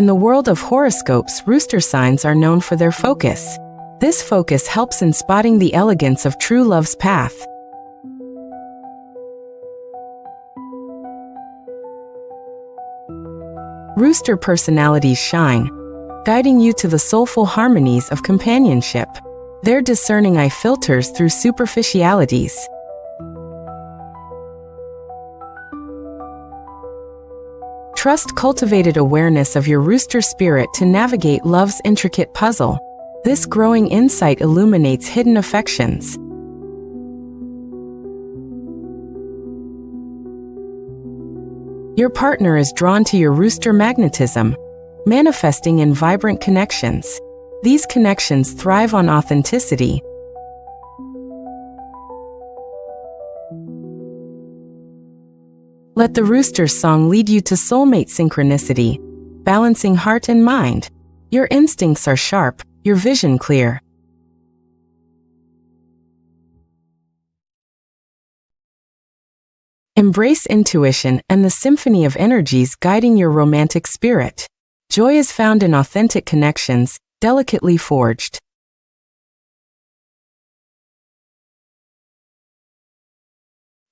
In the world of horoscopes, rooster signs are known for their focus. This focus helps in spotting the elegance of true love's path. Rooster personalities shine, guiding you to the soulful harmonies of companionship. Their discerning eye filters through superficialities. Trust cultivated awareness of your rooster spirit to navigate love's intricate puzzle. This growing insight illuminates hidden affections. Your partner is drawn to your rooster magnetism, manifesting in vibrant connections. These connections thrive on authenticity. Let the rooster's song lead you to soulmate synchronicity, balancing heart and mind. Your instincts are sharp, your vision clear. Embrace intuition and the symphony of energies guiding your romantic spirit. Joy is found in authentic connections, delicately forged.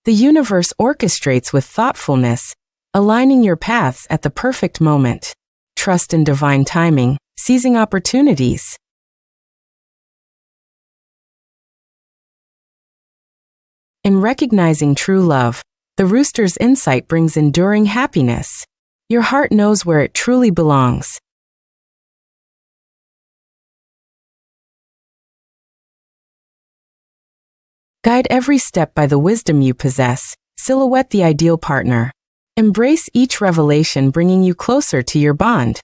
The universe orchestrates with thoughtfulness, aligning your paths at the perfect moment. Trust in divine timing, seizing opportunities. In recognizing true love, the rooster's insight brings enduring happiness. Your heart knows where it truly belongs. Guide every step by the wisdom you possess. Silhouette the ideal partner. Embrace each revelation, bringing you closer to your bond.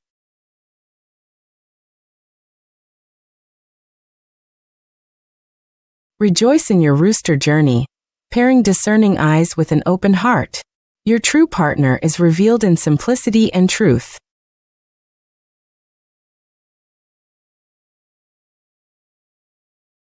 Rejoice in your rooster journey, pairing discerning eyes with an open heart. Your true partner is revealed in simplicity and truth.